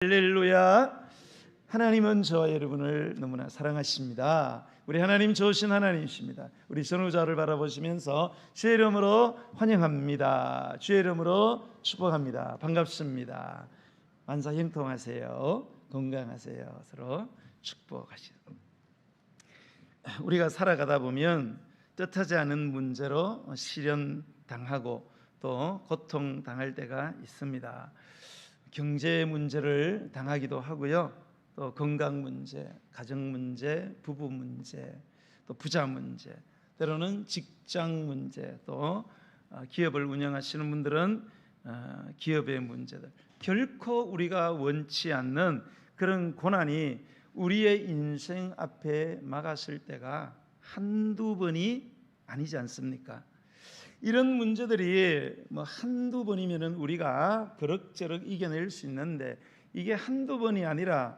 할렐루야. 하나님은 저와 여러분을 너무나 사랑하십니다. 우리 하나님 좋으신 하나님이십니다. 우리 선우자를 바라보시면서 주의 이름으로 환영합니다. 주의 이름으로 축복합니다. 반갑습니다. 만사 형통하세요. 건강하세요. 서로 축복하시고. 우리가 살아가다 보면 뜻하지 않은 문제로 시련당하고 또 고통당할 때가 있습니다. 경제 문제를 당하기도 하고요. 또 건강 문제, 가정 문제, 부부 문제, 또 부자 문제, 때로는 직장 문제, 또 기업을 운영하시는 분들은 기업의 문제들, 결코 우리가 원치 않는 그런 고난이 우리의 인생 앞에 막았을 때가 한두 번이 아니지 않습니까? 이런 문제들이 한두 번이면은 우리가 그럭저럭 이겨낼 수 있는데, 이게 한두 번이 아니라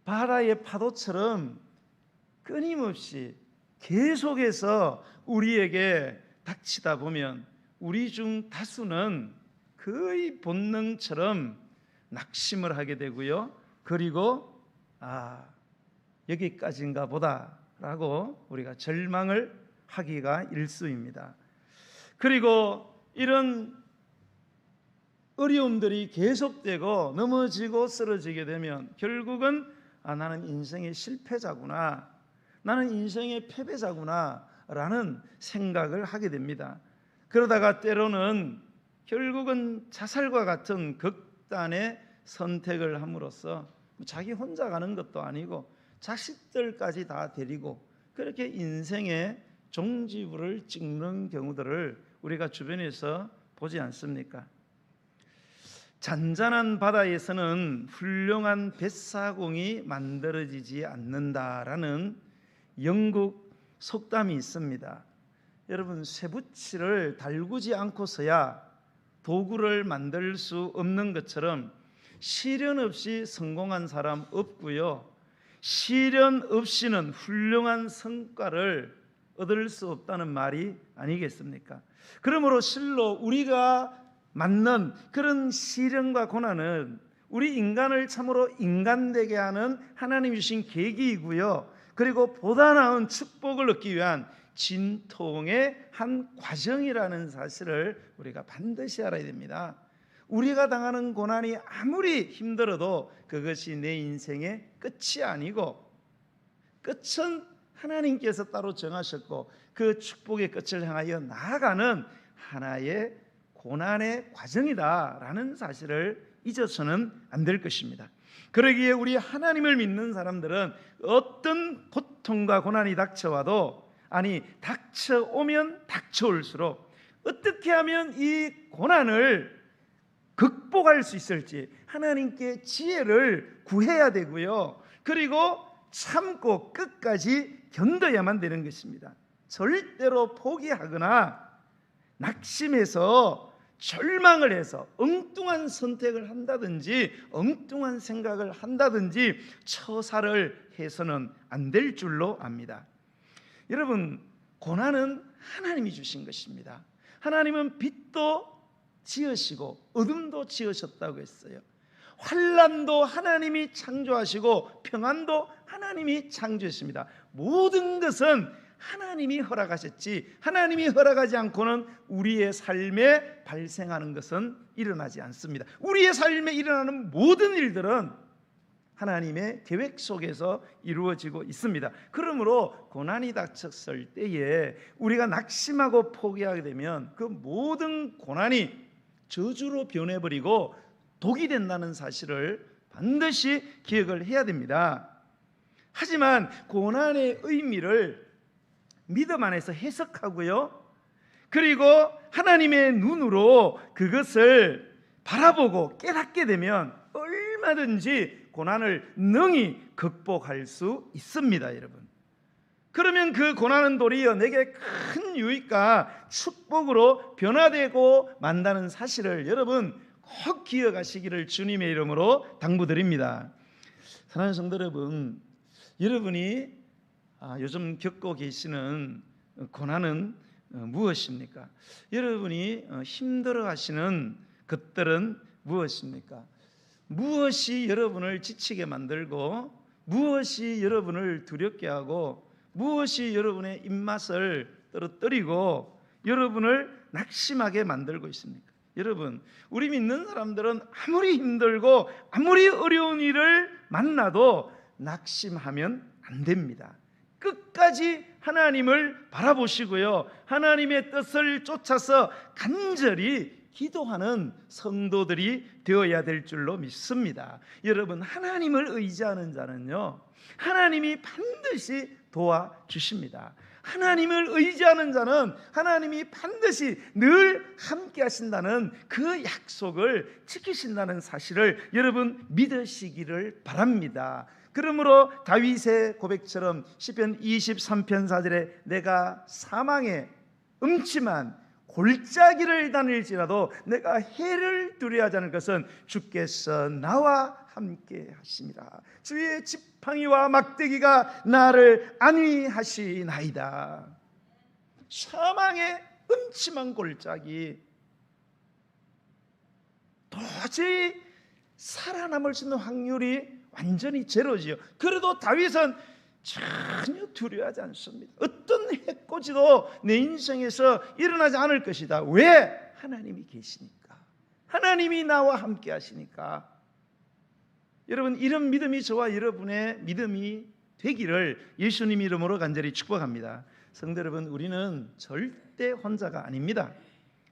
바다의 파도처럼 끊임없이 계속해서 우리에게 닥치다 보면 우리 중 다수는 거의 본능처럼 낙심을 하게 되고요. 그리고 여기까지인가 보다라고 우리가 절망을 하기가 일쑤입니다. 그리고 이런 어려움들이 계속되고 넘어지고 쓰러지게 되면 결국은 나는 인생의 실패자구나, 나는 인생의 패배자구나 라는 생각을 하게 됩니다. 그러다가 때로는 결국은 자살과 같은 극단의 선택을 함으로써 자기 혼자 가는 것도 아니고 자식들까지 다 데리고 그렇게 인생의 종지부를 찍는 경우들을 우리가 주변에서 보지 않습니까? 잔잔한 바다에서는 훌륭한 뱃사공이 만들어지지 않는다라는 영국 속담이 있습니다. 여러분, 쇠붙이를 달구지 않고서야 도구를 만들 수 없는 것처럼 시련 없이 성공한 사람 없고요, 시련 없이는 훌륭한 성과를 얻을 수 없다는 말이 아니겠습니까? 그러므로 실로 우리가 맞는 그런 시련과 고난은 우리 인간을 참으로 인간되게 하는 하나님이 주신 계기이고요, 그리고 보다 나은 축복을 얻기 위한 진통의 한 과정이라는 사실을 우리가 반드시 알아야 됩니다. 우리가 당하는 고난이 아무리 힘들어도 그것이 내 인생의 끝이 아니고, 끝은 하나님께서 따로 정하셨고 그 축복의 끝을 향하여 나아가는 하나의 고난의 과정이다라는 사실을 잊어서는 안 될 것입니다. 그러기에 우리 하나님을 믿는 사람들은 어떤 고통과 고난이 닥쳐와도, 닥쳐오면 닥쳐올수록 어떻게 하면 이 고난을 극복할 수 있을지 하나님께 지혜를 구해야 되고요, 그리고 참고 끝까지 견뎌야만 되는 것입니다. 절대로 포기하거나 낙심해서 절망을 해서 엉뚱한 선택을 한다든지 엉뚱한 생각을 한다든지 처사를 해서는 안 될 줄로 압니다. 여러분, 고난은 하나님이 주신 것입니다. 하나님은 빛도 지으시고 어둠도 지으셨다고 했어요. 환난도 하나님이 창조하시고 평안도 하나님이 창조했습니다. 모든 것은 하나님이 허락하셨지, 하나님이 허락하지 않고는 우리의 삶에 발생하는 것은 일어나지 않습니다. 우리의 삶에 일어나는 모든 일들은 하나님의 계획 속에서 이루어지고 있습니다. 그러므로 고난이 닥쳤을 때에 우리가 낙심하고 포기하게 되면 그 모든 고난이 저주로 변해버리고 독이 된다는 사실을 반드시 기억을 해야 됩니다. 하지만 고난의 의미를 믿음 안에서 해석하고요, 그리고 하나님의 눈으로 그것을 바라보고 깨닫게 되면 얼마든지 고난을 능히 극복할 수 있습니다. 여러분, 그러면 그 고난은 도리어 내게 큰 유익과 축복으로 변화되고 만다는 사실을 여러분 꼭 기억하시기를 주님의 이름으로 당부드립니다. 사랑하는 성도 여러분, 여러분이 요즘 겪고 계시는 고난은 무엇입니까? 여러분이 힘들어하시는 것들은 무엇입니까? 무엇이 여러분을 지치게 만들고 무엇이 여러분을 두렵게 하고 무엇이 여러분의 입맛을 떨어뜨리고 여러분을 낙심하게 만들고 있습니까? 여러분, 우리 믿는 사람들은 아무리 힘들고 아무리 어려운 일을 만나도 낙심하면 안 됩니다. 끝까지 하나님을 바라보시고요, 하나님의 뜻을 쫓아서 간절히 기도하는 성도들이 되어야 될 줄로 믿습니다. 여러분, 하나님을 의지하는 자는요, 하나님이 반드시 도와주십니다. 하나님을 의지하는 자는 하나님이 반드시 늘 함께 하신다는 그 약속을 지키신다는 사실을 여러분 믿으시기를 바랍니다. 그러므로 다윗의 고백처럼 시편 23편 4절에 내가 사망의 음침한 골짜기를 다닐지라도 내가 해를 두려워하지 않을 것은 주께서 나와 함께 하심이라. 주의 지팡이와 막대기가 나를 안위하시나이다. 사망의 음침한 골짜기, 도저히 살아남을 수 있는 확률이 완전히 제로지요. 그래도 다윗은 전혀 두려워하지 않습니다. 어떤 해코지도 내 인생에서 일어나지 않을 것이다. 왜? 하나님이 계시니까, 하나님이 나와 함께 하시니까. 여러분, 이런 믿음이 저와 여러분의 믿음이 되기를 예수님 이름으로 간절히 축복합니다. 성도 여러분, 우리는 절대 혼자가 아닙니다.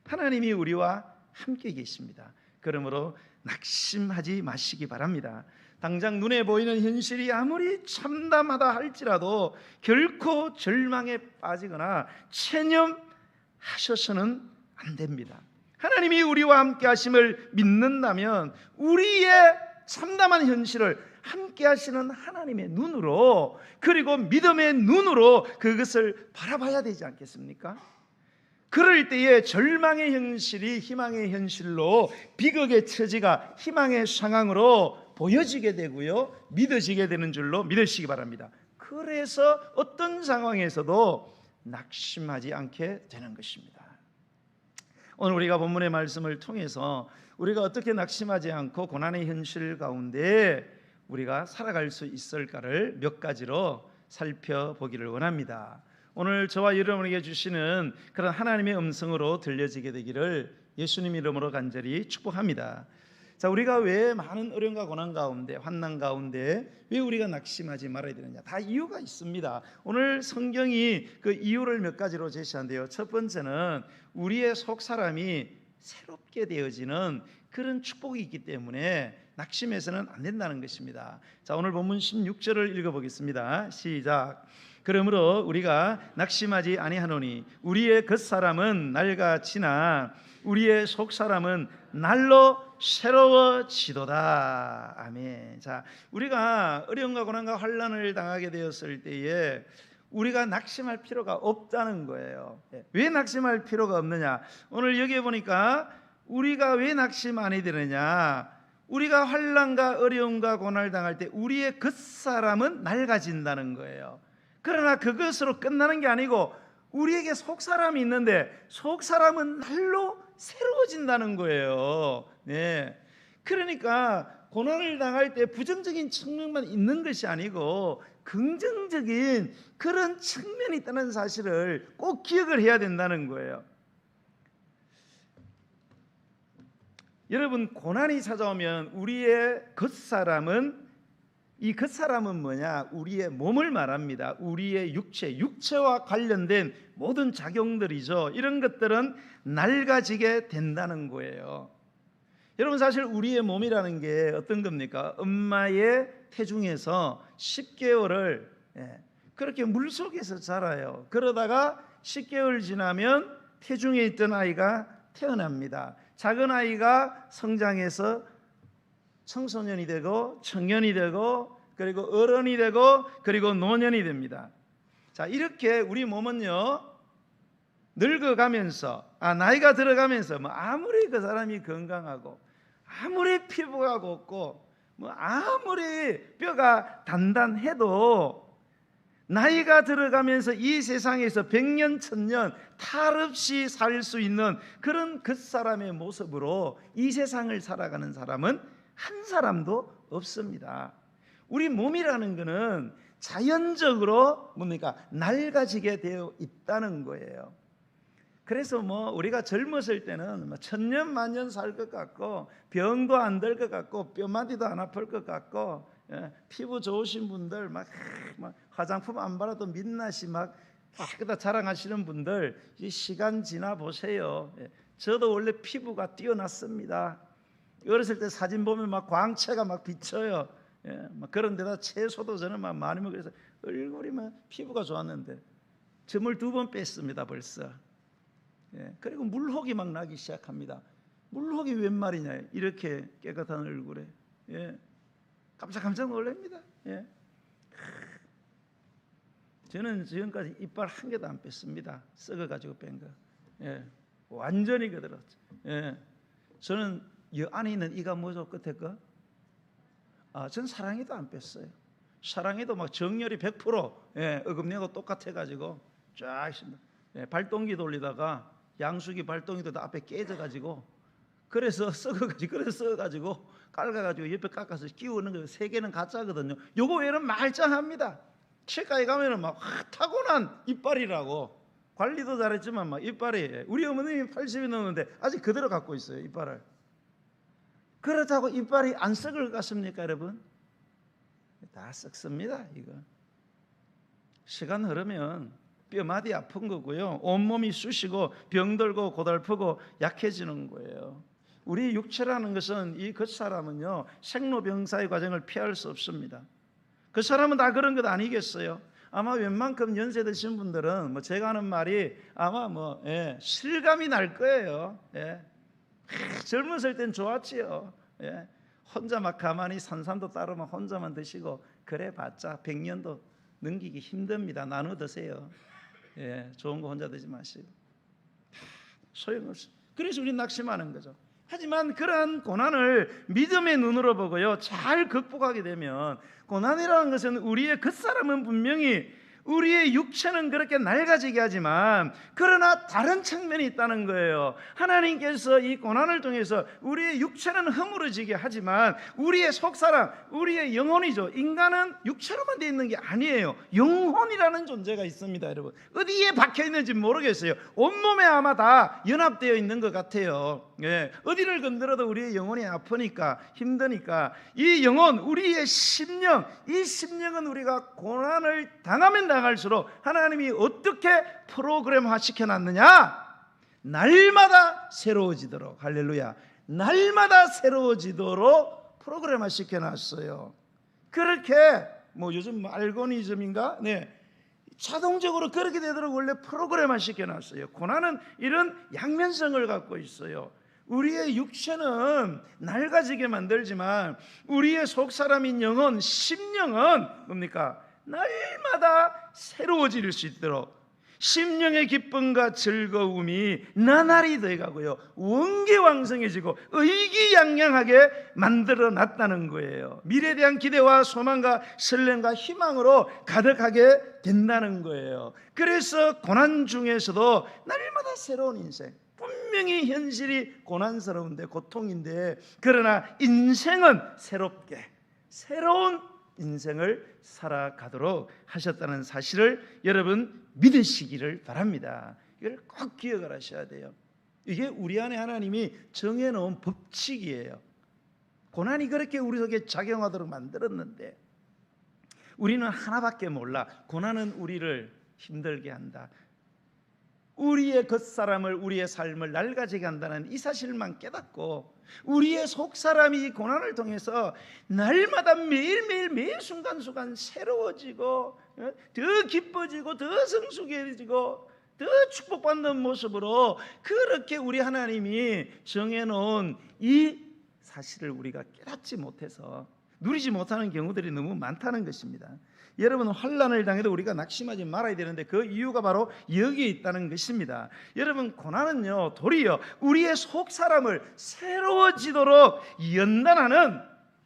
하나님이 우리와 함께 계십니다. 그러므로 낙심하지 마시기 바랍니다. 당장 눈에 보이는 현실이 아무리 참담하다 할지라도 결코 절망에 빠지거나 체념하셔서는 안 됩니다. 하나님이 우리와 함께 하심을 믿는다면 우리의 참담한 현실을 함께 하시는 하나님의 눈으로, 그리고 믿음의 눈으로 그것을 바라봐야 되지 않겠습니까? 그럴 때에 절망의 현실이 희망의 현실로, 비극의 처지가 희망의 상황으로 보여지게 되고요, 믿어지게 되는 줄로 믿으시기 바랍니다. 그래서 어떤 상황에서도 낙심하지 않게 되는 것입니다. 오늘 우리가 본문의 말씀을 통해서 우리가 어떻게 낙심하지 않고 고난의 현실 가운데 우리가 살아갈 수 있을까를 몇 가지로 살펴보기를 원합니다. 오늘 저와 여러분에게 주시는 그런 하나님의 음성으로 들려지게 되기를 예수님 이름으로 간절히 축복합니다. 자, 우리가 왜 많은 어려움과 고난 가운데, 환난 가운데 왜 우리가 낙심하지 말아야 되느냐? 다 이유가 있습니다. 오늘 성경이 그 이유를 몇 가지로 제시한대요. 첫 번째는 우리의 속 사람이 새롭게 되어지는 그런 축복이 있기 때문에 낙심해서는 안 된다는 것입니다. 자, 오늘 본문 16절을 읽어보겠습니다. 시작. 그러므로 우리가 낙심하지 아니하노니 우리의 겉사람은 낡아지나 우리의 속사람은 날로 새로워지도다. 아멘. 자, 우리가 어려움과 고난과 환난을 당하게 되었을 때에 우리가 낙심할 필요가 없다는 거예요. 왜 낙심할 필요가 없느냐? 오늘 여기에 보니까 우리가 왜 낙심 안 해야 되느냐? 우리가 환난과 어려움과 고난을 당할 때 우리의 겉사람은 낡아진다는 거예요. 그러나 그것으로 끝나는 게 아니고 우리에게 속사람이 있는데 속사람은 날로 새로워진다는 거예요. 네. 그러니까 고난을 당할 때 부정적인 측면만 있는 것이 아니고 긍정적인 그런 측면이 있다는 사실을 꼭 기억을 해야 된다는 거예요. 여러분, 고난이 찾아오면 우리의 겉사람은, 이 겉사람은 뭐냐? 우리의 몸을 말합니다. 우리의 육체와 관련된 모든 작용들이죠. 이런 것들은 낡아지게 된다는 거예요. 여러분, 사실 우리의 몸이라는 게 어떤 겁니까? 엄마의 태중에서 10개월을 그렇게 물속에서 자라요. 그러다가 10개월 지나면 태중에 있던 아이가 태어납니다. 작은 아이가 성장해서 청소년이 되고 청년이 되고 그리고 어른이 되고 그리고 노년이 됩니다. 자, 이렇게 우리 몸은요 늙어가면서 나이가 들어가면서 아무리 그 사람이 건강하고 아무리 피부가 곱고 아무리 뼈가 단단해도 나이가 들어가면서 이 세상에서 100년 1000년 탈 없이 살 수 있는 그런 그 사람의 모습으로 이 세상을 살아가는 사람은 한 사람도 없습니다. 우리 몸이라는 것은 자연적으로 뭡니까? 낡아지게 되어 있다는 거예요. 그래서 우리가 젊었을 때는 천년만년 살 것 같고 병도 안 들 것 같고 뼈마디도 안 아플 것 같고 피부 좋으신 분들 막 화장품 안 바라도 민낯이 막 깨끗하게 자랑하시는 분들 이 시간 지나 보세요. 저도 원래 피부가 뛰어났습니다. 어렸을 때 사진 보면 막 광채가 막 비쳐요. 그런 데다 채소도 저는 막 많이 먹어서 얼굴이 막 피부가 좋았는데 점을 2번 뺐습니다 벌써. 그리고 물혹이 막 나기 시작합니다. 물혹이 웬 말이냐 이렇게 깨끗한 얼굴에. 깜짝 놀랍니다. 저는 지금까지 이빨 한 개도 안 뺐습니다. 썩어가지고 뺀 거. 완전히 그대로. 저는 이 안에 있는 이가 뭐죠? 끝에 거? 전 사랑이도 안 뺐어요. 사랑이도 막 정렬이 100% 어금니하고 똑같아가지고 쫙 있습니다. 발동기 돌리다가 양수기 발동기도 다 앞에 깨져가지고 그래서 썩어가지고 깔아가지고 옆에 깎아서 끼우는 거 3개는 가짜거든요. 요거 외에는 말짱합니다. 치과에 가면은 막 타고난 이빨이라고 관리도 잘했지만 막 이빨이 우리 어머님이 80이 넘었는데 아직 그대로 갖고 있어요 이빨을. 그렇다고 이빨이 안 썩을 것 같습니까 여러분? 다 썩습니다. 이거 시간 흐르면 뼈마디 아픈 거고요, 온몸이 쑤시고 병들고 고달프고 약해지는 거예요. 우리 육체라는 것은 이 겉사람은요 생로병사의 과정을 피할 수 없습니다. 그 사람은 다 그런 것 아니겠어요? 아마 웬만큼 연세 드신 분들은 제가 하는 말이 아마 실감이 날 거예요. 젊었을 땐 좋았지요. 혼자 막 가만히 산삼도 따로만 혼자만 드시고 그래봤자 100년도 넘기기 힘듭니다. 나눠 드세요. 좋은 거 혼자 드지 마시고 소용없어요. 그래서 우리 낙심하는 거죠. 하지만 그러한 고난을 믿음의 눈으로 보고요 잘 극복하게 되면 고난이라는 것은 우리의 겉사람은 분명히 우리의 육체는 그렇게 낡아지게 하지만 그러나 다른 측면이 있다는 거예요. 하나님께서 이 고난을 통해서 우리의 육체는 허물어지게 하지만 우리의 속사람, 우리의 영혼이죠. 인간은 육체로만 되어 있는 게 아니에요. 영혼이라는 존재가 있습니다. 여러분 어디에 박혀 있는지 모르겠어요. 온몸에 아마 다 연합되어 있는 것 같아요. 어디를 건드려도 우리의 영혼이 아프니까 힘드니까 이 영혼, 우리의 심령, 이 심령은 우리가 고난을 당하면 당할수록 하나님이 어떻게 프로그램화 시켜놨느냐? 날마다 새로워지도록, 할렐루야, 날마다 새로워지도록 프로그램화 시켜놨어요. 그렇게 요즘 알고리즘인가? 자동적으로 그렇게 되도록 원래 프로그램화 시켜놨어요. 고난은 이런 양면성을 갖고 있어요. 우리의 육체는 낡아지게 만들지만 우리의 속사람인 영혼, 심령은 뭡니까? 날마다 새로워질 수 있도록 심령의 기쁨과 즐거움이 나날이 돼가고요 원기왕성해지고 의기양양하게 만들어놨다는 거예요. 미래에 대한 기대와 소망과 설렘과 희망으로 가득하게 된다는 거예요. 그래서 고난 중에서도 날마다 새로운 인생, 분명히 현실이 고난스러운데 고통인데 그러나 인생은 새롭게 새로운 인생을 살아가도록 하셨다는 사실을 여러분 믿으시기를 바랍니다. 이걸 꼭 기억을 하셔야 돼요. 이게 우리 안에 하나님이 정해놓은 법칙이에요. 고난이 그렇게 우리 속에 작용하도록 만들었는데 우리는 하나밖에 몰라. 고난은 우리를 힘들게 한다. 우리의 겉사람을, 우리의 삶을 낡아지게 한다는 이 사실만 깨닫고 우리의 속사람이 이 고난을 통해서 날마다 매일매일 매 순간순간 새로워지고 더 기뻐지고 더 성숙해지고 더 축복받는 모습으로 그렇게 우리 하나님이 정해놓은 이 사실을 우리가 깨닫지 못해서 누리지 못하는 경우들이 너무 많다는 것입니다. 여러분, 환난을 당해도 우리가 낙심하지 말아야 되는데 그 이유가 바로 여기에 있다는 것입니다. 여러분, 고난은요 도리어 우리의 속사람을 새로워지도록 연단하는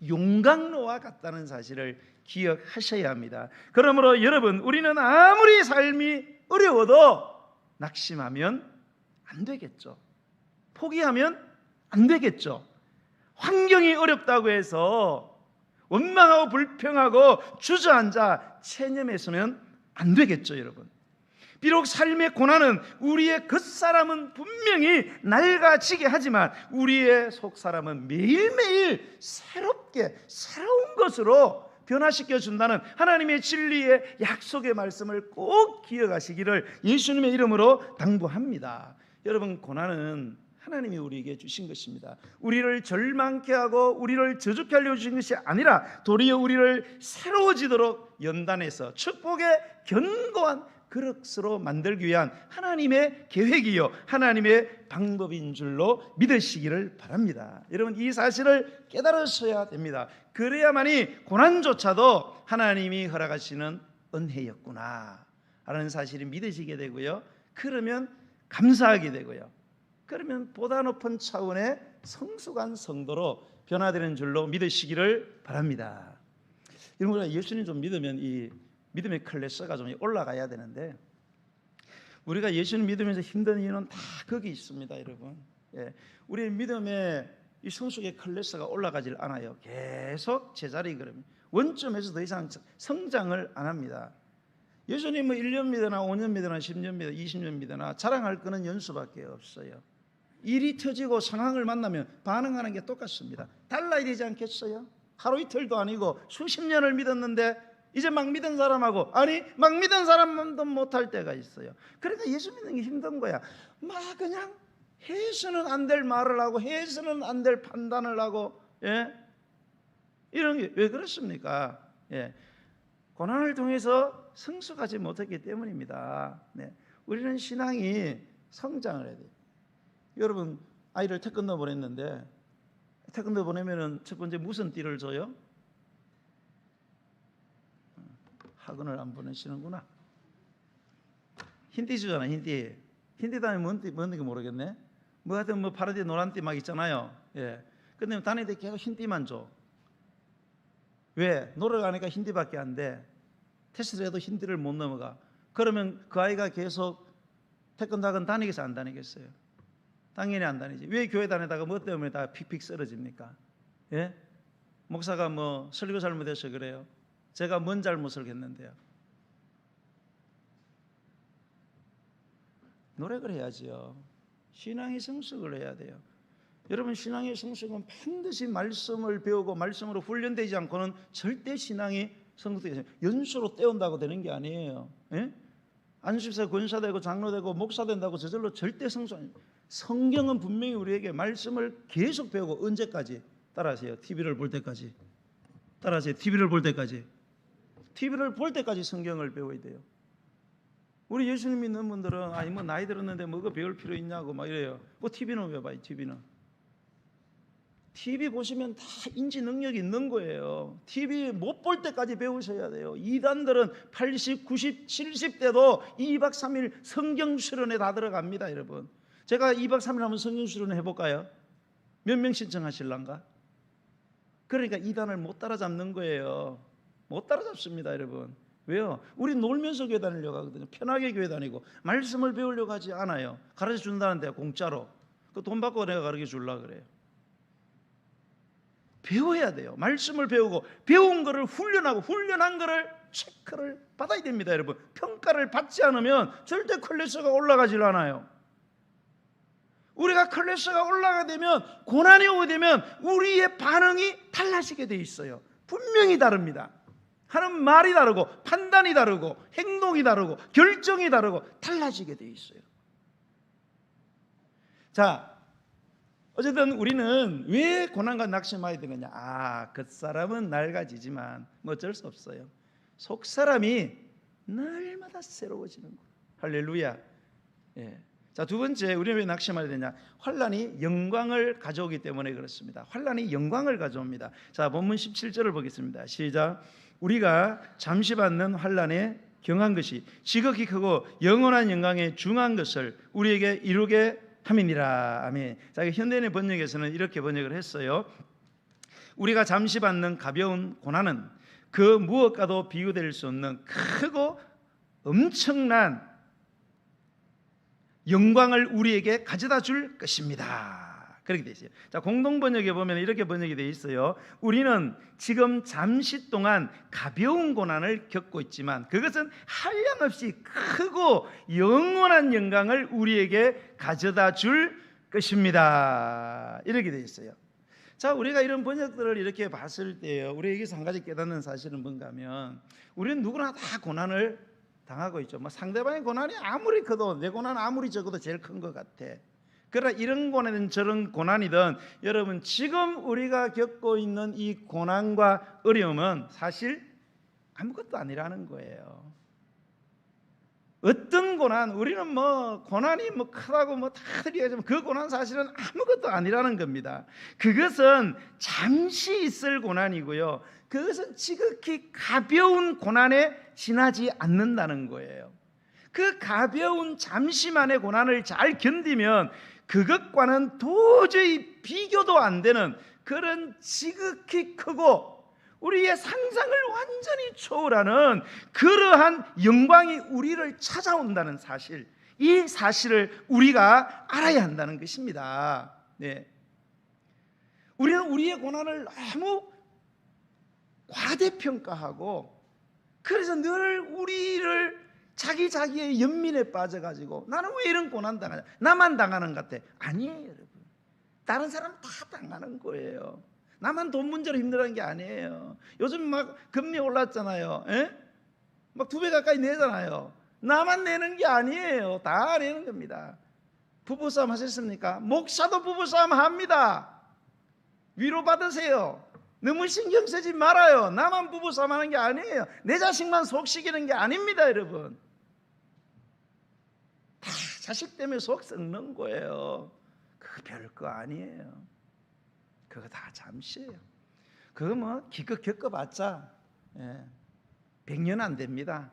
용광로와 같다는 사실을 기억하셔야 합니다. 그러므로 여러분, 우리는 아무리 삶이 어려워도 낙심하면 안 되겠죠. 포기하면 안 되겠죠. 환경이 어렵다고 해서 원망하고 불평하고 주저앉아 체념해서는 안 되겠죠, 여러분. 비록 삶의 고난은 우리의 겉사람은 분명히 낡아지게 하지만 우리의 속사람은 매일매일 새롭게 새로운 것으로 변화시켜 준다는 하나님의 진리의 약속의 말씀을 꼭 기억하시기를 예수님의 이름으로 당부합니다. 여러분, 고난은 하나님이 우리에게 주신 것입니다. 우리를 절망케 하고 우리를 저주케 하려 주신 것이 아니라 도리어 우리를 새로워지도록 연단해서 축복의 견고한 그릇으로 만들기 위한 하나님의 계획이요 하나님의 방법인 줄로 믿으시기를 바랍니다. 여러분, 이 사실을 깨달으셔야 됩니다. 그래야만이 고난조차도 하나님이 허락하시는 은혜였구나 라는 사실을 믿으시게 되고요, 그러면 감사하게 되고요, 그러면 보다 높은 차원의 성숙한 성도로 변화되는 줄로 믿으시기를 바랍니다. 여러분, 예수님 좀 믿으면 이 믿음의 클래스가 좀 올라가야 되는데, 우리가 예수님 믿으면서 힘든 이유는 다 거기 있습니다, 여러분. 우리의 믿음의 이 성숙의 클래스가 올라가질 않아요. 계속 제자리 걸음, 원점에서 더 이상 성장을 안 합니다. 예수님은 1년 믿으나 5년 믿으나 10년 믿으나 20년 믿으나 자랑할 거는 연수밖에 없어요. 일이 터지고 상황을 만나면 반응하는 게 똑같습니다. 달라야 되지 않겠어요? 하루 이틀도 아니고 수십 년을 믿었는데 이제 막 믿은 사람하고 막 믿은 사람도 못할 때가 있어요. 그러니까 예수 믿는 게 힘든 거야. 막 그냥 해서는 안 될 말을 하고 해서는 안 될 판단을 하고, 이런 게 왜 그렇습니까? 고난을 통해서 성숙하지 못했기 때문입니다. 우리는 신앙이 성장을 해야 돼요. 여러분, 아이를 태권도 보냈는데 태권도 보내면은 첫 번째 무슨 띠를 줘요? 학원을 안 보내시는구나. 흰띠 주잖아, 흰띠. 흰띠 다음에 뭔지 모르겠네. 뭐 하여튼 뭐 파란띠 노란띠 막 있잖아요. 근데 다닐 때 계속 흰띠만 줘. 왜? 노래 가니까 흰띠밖에 안 돼. 테스트를 해도 흰띠를 못 넘어가. 그러면 그 아이가 계속 태권도 학원 다니겠어요, 안 다니겠어요? 당연히 안 다니지. 왜 교회 다니다가 뭐 때문에 다 픽픽 쓰러집니까? 목사가 뭐 설교 잘못해서 그래요? 제가 뭔 잘못을 했는데요? 노력을 해야지요. 신앙의 성숙을 해야 돼요. 여러분, 신앙의 성숙은 반드시 말씀을 배우고 말씀으로 훈련되지 않고는 절대 신앙이 성숙되지 않아요. 연수로 떼온다고 되는 게 아니에요. 안수사 권사되고 장로되고 목사 된다고 저절로 절대 성숙 아니에요. 성경은 분명히 우리에게 말씀을 계속 배우고, 언제까지? 따라하세요. TV를 볼 때까지. 따라하세요. TV를 볼 때까지. TV를 볼 때까지 성경을 배워야 돼요. 우리 예수님 믿는 분들은 뭐 나이 들었는데 뭐가 배울 필요 있냐고 막 이래요. 뭐 TV는 왜 봐요? TV는 TV 보시면 다 인지 능력이 있는 거예요. TV 못 볼 때까지 배우셔야 돼요. 이단들은 80, 90, 70대도 2박 3일 성경 수련에 다 들어갑니다, 여러분. 제가 2박 3일 한번 성경 수련을 해볼까요? 몇 명 신청하실란가? 그러니까 이단을 못 따라잡는 거예요. 못 따라잡습니다, 여러분. 왜요? 우리 놀면서 교회 다니려고 하거든요. 편하게 교회 다니고 말씀을 배우려고 하지 않아요. 가르쳐 준다는데 공짜로. 그 돈 받고 내가 가르쳐 주려고 그래요. 배워야 돼요. 말씀을 배우고 배운 거를 훈련하고 훈련한 거를 체크를 받아야 됩니다, 여러분. 평가를 받지 않으면 절대 클래스가 올라가질 않아요. 우리가 클래스가 올라가게 되면, 고난이 오게 되면 우리의 반응이 달라지게 돼 있어요. 분명히 다릅니다. 하는 말이 다르고 판단이 다르고 행동이 다르고 결정이 다르고 달라지게 돼 있어요. 자, 어쨌든 우리는 왜 고난과 낙심하게 되느냐? 겉사람은 낡아지지만 뭐 어쩔 수 없어요. 속사람이 날마다 새로워지는 거예요. 할렐루야. 자, 두 번째, 우리는 왜 낙심하게 되냐? 환난이 영광을 가져오기 때문에 그렇습니다. 환난이 영광을 가져옵니다. 자, 본문 17절을 보겠습니다. 시작. 우리가 잠시 받는 환난에 경한 것이 지극히 크고 영원한 영광에 중한 것을 우리에게 이루게 함이니라. 아멘. 자, 현대인의 번역에서는 이렇게 번역을 했어요. 우리가 잠시 받는 가벼운 고난은 그 무엇과도 비교될 수 없는 크고 엄청난 영광을 우리에게 가져다 줄 것입니다. 그렇게 돼 있어요. 자, 공동 번역에 보면 이렇게 번역이 돼 있어요. 우리는 지금 잠시 동안 가벼운 고난을 겪고 있지만 그것은 한량없이 크고 영원한 영광을 우리에게 가져다 줄 것입니다. 이렇게 돼 있어요. 자, 우리가 이런 번역들을 이렇게 봤을 때요, 우리에게서 한 가지 깨닫는 사실은 뭔가 하면 우리는 누구나 다 고난을 당하고 있죠. 뭐 상대방의 고난이 아무리 커도 내 고난 아무리 적어도 제일 큰 것 같아. 그러나 이런 고난이든 저런 고난이든 여러분 지금 우리가 겪고 있는 이 고난과 어려움은 사실 아무것도 아니라는 거예요. 어떤 고난, 우리는 뭐 고난이 뭐 크다고 뭐 다들 얘기하지만 그 고난 사실은 아무것도 아니라는 겁니다. 그것은 잠시 있을 고난이고요, 그것은 지극히 가벼운 고난에 지나지 않는다는 거예요. 그 가벼운 잠시만의 고난을 잘 견디면 그것과는 도저히 비교도 안 되는 그런 지극히 크고 우리의 상상을 완전히 초월하는 그러한 영광이 우리를 찾아온다는 사실, 이 사실을 우리가 알아야 한다는 것입니다. 네. 우리는 우리의 고난을 너무 과대평가하고 그래서 늘 우리를 자기의 연민에 빠져가지고 나는 왜 이런 고난 당하냐, 나만 당하는 것 같아. 아니에요 여러분, 다른 사람 다 당하는 거예요. 나만 돈 문제로 힘들어하는 게 아니에요. 요즘 막 금리 올랐잖아요. 막 2배 가까이 내잖아요. 나만 내는 게 아니에요. 다 내는 겁니다. 부부싸움 하셨습니까? 목사도 부부싸움 합니다. 위로받으세요. 너무 신경 쓰지 말아요. 나만 부부싸움 하는 게 아니에요. 내 자식만 속시키는 게 아닙니다 여러분. 다 자식 때문에 속 썩는 거예요. 그거 별거 아니에요. 그거 다 잠시예요. 그거 뭐 기껏 겪어봤자 100년 안 됩니다.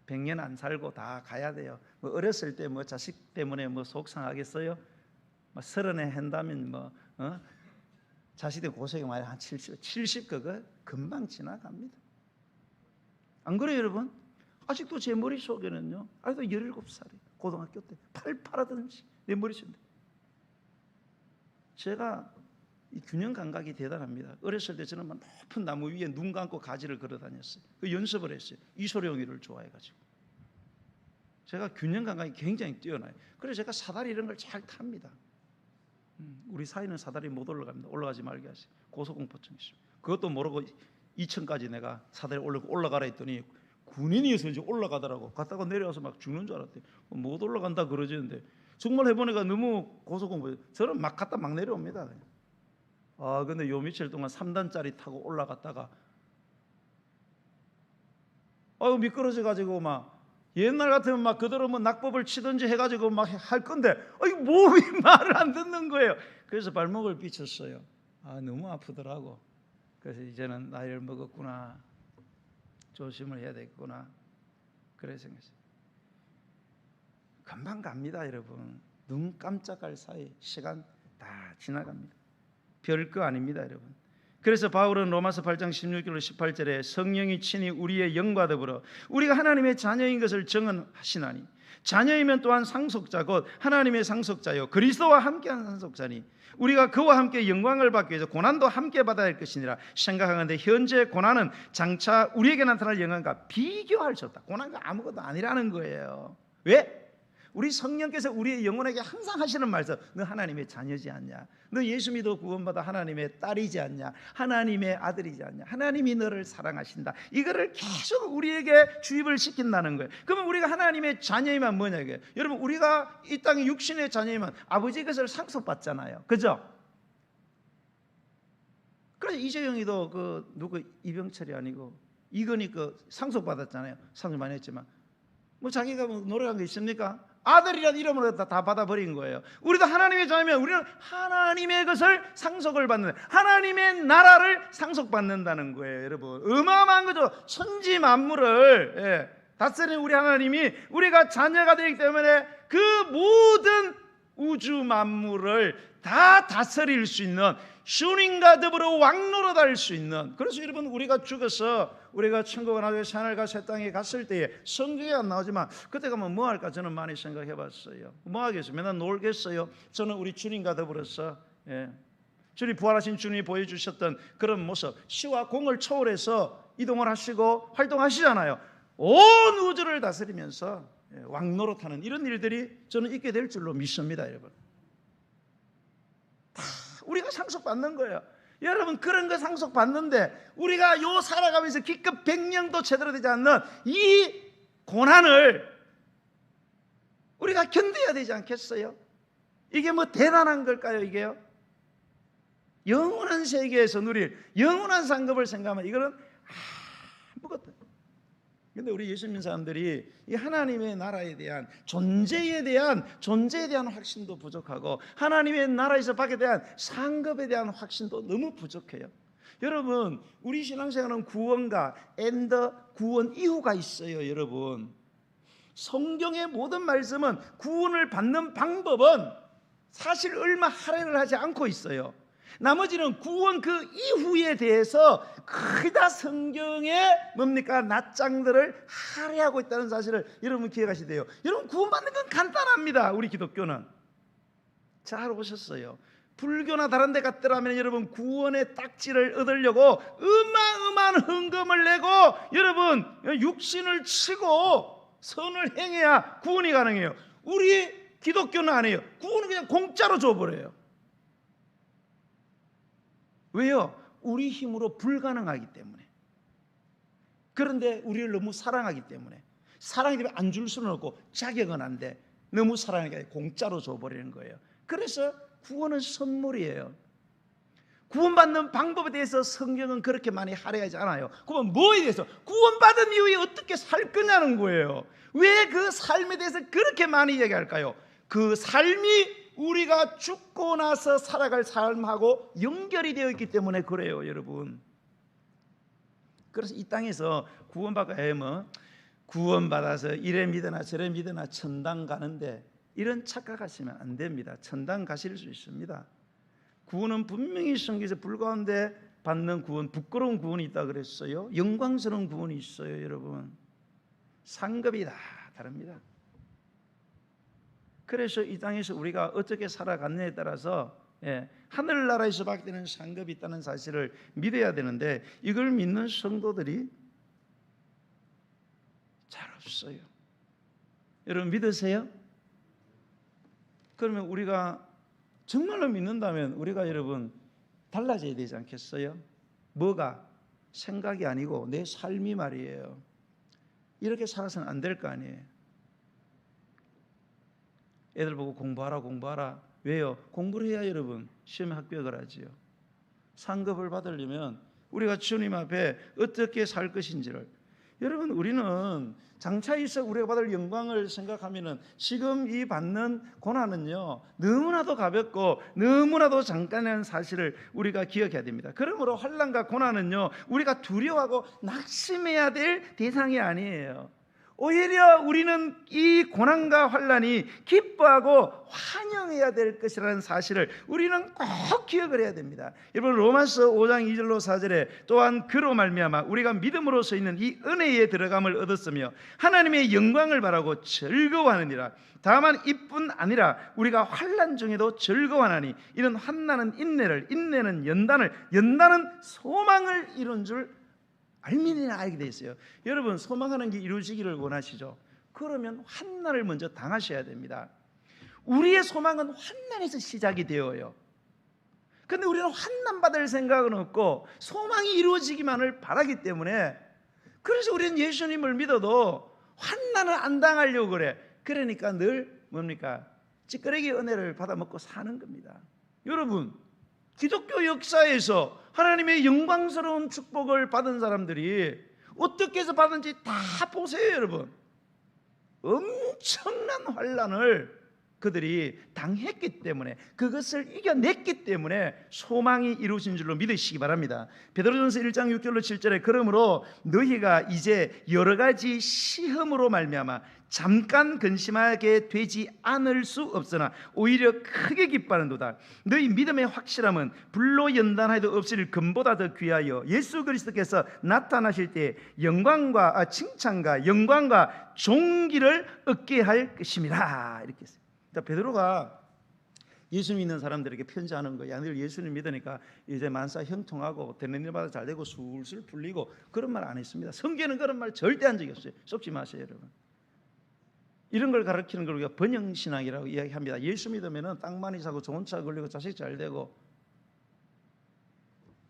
100년 안 살고 다 가야 돼요. 뭐 어렸을 때 뭐 자식 때문에 뭐 속상하겠어요? 뭐 30에 한다면 뭐 자식들 고생이 많이 한 70 그거 금방 지나갑니다. 안 그래요 여러분? 아직도 제 머릿속에는요, 아직도 17살이에요. 고등학교 때 팔팔하던지 내 머릿속에. 제가 이 균형 감각이 대단합니다. 어렸을 때 저는 막 높은 나무 위에 눈 감고 가지를 걸어 다녔어요. 그 연습을 했어요. 이소룡이를 좋아해가지고. 제가 균형 감각이 굉장히 뛰어나요. 그래서 제가 사다리 이런 걸 잘 탑니다. 우리 사이는 사다리 못 올라갑니다. 올라가지 말게 하세요. 고소공포증 있습니다. 그것도 모르고 2층까지 내가 사다리 올라가라 했더니 군인이어서 이제 올라가더라고. 갔다가 내려와서 막 죽는 줄 알았대요. 못 올라간다 그러지는데 정말 해보니까 너무 고소공포. 저는 막 갔다 막 내려옵니다. 근데 요 며칠 동안 3단짜리 타고 올라갔다가 미끄러져 가지고 막 옛날 같으면 막 그대로 뭐 낙법을 치든지 해가지고 막 할 건데 몸이 말을 안 듣는 거예요. 그래서 발목을 삐쳤어요. 너무 아프더라고. 그래서 이제는 나이를 먹었구나, 조심을 해야 되겠구나, 그래 생각했어요. 금방 갑니다 여러분. 눈 깜짝할 사이 시간 다 지나갑니다. 별거 아닙니다 여러분. 그래서 바울은 로마서 8장 16절로 18절에 성령이 친히 우리의 영과 더불어 우리가 하나님의 자녀인 것을 증언하시나니 자녀이면 또한 상속자 곧 하나님의 상속자요 그리스도와 함께한 상속자니 우리가 그와 함께 영광을 받기 위해서 고난도 함께 받아야 할 것이니라 생각하는데 현재 고난은 장차 우리에게 나타날 영광과 비교할 수 없다. 고난과 아무것도 아니라는 거예요. 왜? 우리 성령께서 우리의 영혼에게 항상 하시는 말씀, 너 하나님의 자녀지 않냐? 너 예수 믿어 구원받아 하나님의 딸이지 않냐? 하나님의 아들이지 않냐? 하나님이 너를 사랑하신다. 이거를 계속 우리에게 주입을 시킨다는 거예요. 그러면 우리가 하나님의 자녀이면 뭐냐 이게? 여러분 우리가 이 땅의 육신의 자녀이면 아버지 것을 상속받잖아요. 그죠? 그래서 이재영이도 누구 이병철이 아니고 이건희 상속받았잖아요. 상속 많이 했지만 뭐 자기가 뭐 노력한 게 있습니까? 아들이라는 이름으로 다 받아버린 거예요. 우리도 하나님의 자녀면 우리는 하나님의 것을 상속을 받는, 하나님의 나라를 상속받는다는 거예요. 여러분 어마어마한 거죠. 천지 만물을 다스리는 우리 하나님이 우리가 자녀가 되기 때문에 그 모든 우주 만물을 다 다스릴 수 있는 주님과 더불어 왕노릇할 수 있는, 그래서 여러분 우리가 죽어서 우리가 천국에 나중에 하늘과 새 땅에 갔을 때에 성경에 안 나오지만 그때 가면 뭐 할까 저는 많이 생각해 봤어요. 뭐 하겠어요? 맨날 놀겠어요? 저는 우리 주님과 더불어서 주님, 부활하신 주님이 보여주셨던 그런 모습, 시와 공을 초월해서 이동을 하시고 활동하시잖아요. 온 우주를 다스리면서 왕노릇하는 이런 일들이 저는 있게 될 줄로 믿습니다. 여러분, 다 우리가 상속받는 거예요. 여러분, 그런 거 상속받는데 우리가 요 살아가면서 기껏 100년도 제대로 되지 않는 이 고난을 우리가 견뎌야 되지 않겠어요? 이게 뭐 대단한 걸까요? 이게요? 영원한 세계에서 누릴 영원한 상급을 생각하면 이거는 아무것도. 근데 우리 예수 믿는 사람들이 이 하나님의 나라에 대한 존재에 대한 확신도 부족하고 하나님의 나라에서 받게 대한 상급에 대한 확신도 너무 부족해요. 여러분, 우리 신앙생활은 구원과 엔더 구원 이후가 있어요. 여러분, 성경의 모든 말씀은 구원을 받는 방법은 사실 얼마 할애를 하지 않고 있어요. 나머지는 구원 그 이후에 대해서 거의 다 성경에 뭡니까? 낫장들을 할애하고 있다는 사실을 여러분 기억하셔야 돼요. 여러분, 구원받는 건 간단합니다. 우리 기독교는 잘 보셨어요. 불교나 다른 데 갔더라면 여러분 구원의 딱지를 얻으려고 어마어마한 헌금을 내고 여러분 육신을 치고 선을 행해야 구원이 가능해요. 우리 기독교는 안 해요. 구원은 그냥 공짜로 줘버려요. 왜요? 우리 힘으로 불가능하기 때문에. 그런데 우리를 너무 사랑하기 때문에, 사랑이 되면 안 줄 수는 없고 자격은 안 돼. 너무 사랑하니까 공짜로 줘버리는 거예요. 그래서 구원은 선물이에요. 구원받는 방법에 대해서 성경은 그렇게 많이 할애하지 않아요. 그러면 뭐에 대해서? 구원받은 이후에 어떻게 살 거냐는 거예요. 왜 그 삶에 대해서 그렇게 많이 얘기할까요? 그 삶이 우리가 죽고 나서 살아갈 삶하고 연결이 되어 있기 때문에 그래요. 여러분, 그래서 이 땅에서 구원받고 구원받아서 이래 믿으나 저래 믿으나 천당 가는데 이런 착각하시면 안 됩니다. 천당 가실 수 있습니다. 구원은 분명히 성경에서 불가운데 받는 구원, 부끄러운 구원이 있다 그랬어요. 영광스러운 구원이 있어요. 여러분, 상급이 다 다릅니다. 그래서 이 땅에서 우리가 어떻게 살아갔느냐에 따라서 하늘나라에서 받게 되는 상급이 있다는 사실을 믿어야 되는데 이걸 믿는 성도들이 잘 없어요. 여러분, 믿으세요? 그러면 우리가 정말로 믿는다면 우리가 여러분 달라져야 되지 않겠어요? 뭐가? 생각이 아니고 내 삶이 말이에요. 이렇게 살아서는 안 될 거 아니에요. 애들 보고 공부하라. 왜요? 공부를 해야 여러분 시험에 합격을 하지요. 상급을 받으려면 우리가 주님 앞에 어떻게 살 것인지를, 여러분, 우리는 장차 있어 우리가 받을 영광을 생각하면은 지금 이 받는 고난은요 너무나도 가볍고 너무나도 잠깐이라는 사실을 우리가 기억해야 됩니다. 그러므로 환난과 고난은요 우리가 두려워하고 낙심해야 될 대상이 아니에요. 오히려 우리는 이 고난과 환난이 기뻐하고 환영해야 될 것이라는 사실을 우리는 꼭 기억을 해야 됩니다. 여러분, 로마서 5장 2절로 4절에 또한 그로 말미암아 우리가 믿음으로써 있는 이 은혜에 들어감을 얻었으며 하나님의 영광을 바라고 즐거워하느니라. 다만 이뿐 아니라 우리가 환난 중에도 즐거워하나니 이런 환난은 인내를, 인내는 연단을, 연단은 소망을 이룬 줄 알미니나 알게 돼 있어요. 여러분, 소망하는 게 이루어지기를 원하시죠? 그러면 환난을 먼저 당하셔야 됩니다. 우리의 소망은 환난에서 시작이 되어요. 그런데 우리는 환난 받을 생각은 없고 소망이 이루어지기만을 바라기 때문에, 그래서 우리는 예수님을 믿어도 환난을 안 당하려고 그래. 그러니까 늘 뭡니까? 찌끄레기 은혜를 받아 먹고 사는 겁니다. 여러분, 기독교 역사에서 하나님의 영광스러운 축복을 받은 사람들이 어떻게 해서 받은지 다 보세요. 여러분, 엄청난 환난을 그들이 당했기 때문에, 그것을 이겨냈기 때문에 소망이 이루어진 줄로 믿으시기 바랍니다. 베드로전서 1장 6절로 7절에 그러므로 너희가 이제 여러 가지 시험으로 말미암아 잠깐 근심하게 되지 않을 수 없으나 오히려 크게 기뻐하는도다. 너희 믿음의 확실함은 불로 연단하여도 없을 금보다 더 귀하여 예수 그리스도께서 나타나실 때 칭찬과 영광과 존귀를 얻게 할 것입니다. 이렇게 했어요. 베드로가 예수 믿는 사람들에게 편지하는 거야. 늘 예수님 믿으니까 이제 만사 형통하고 되는 일마다 잘 되고 술술 풀리고 그런 말 안 했습니다. 성경에는 그런 말 절대 한 적이 없어요. 속지 마세요, 여러분. 이런 걸 가르치는 걸 우리가 번영신앙이라고 이야기합니다. 예수 믿으면 땅 많이 사고 좋은 차 걸리고 자식 잘 되고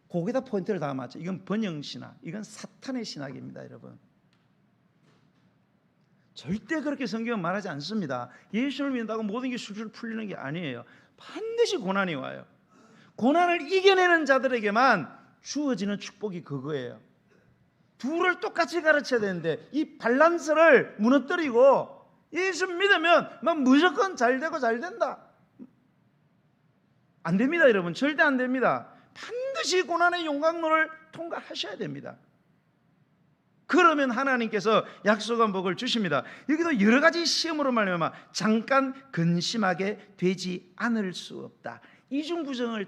거기다 포인트를 다 맞죠. 이건 번영신앙, 이건 사탄의 신학입니다, 여러분. 절대 그렇게 성경은 말하지 않습니다. 예수를 믿는다고 모든 게 술술 풀리는 게 아니에요. 반드시 고난이 와요. 고난을 이겨내는 자들에게만 주어지는 축복이 그거예요. 둘을 똑같이 가르쳐야 되는데 이 밸런스를 무너뜨리고 예수 믿으면 막 무조건 잘 되고 잘 된다. 안 됩니다, 여러분. 절대 안 됩니다. 반드시 고난의 용광로를 통과하셔야 됩니다. 그러면 하나님께서 약속한 복을 주십니다. 여기도 여러 가지 시험으로 말미암아 잠깐 근심하게 되지 않을 수 없다. 이중부정을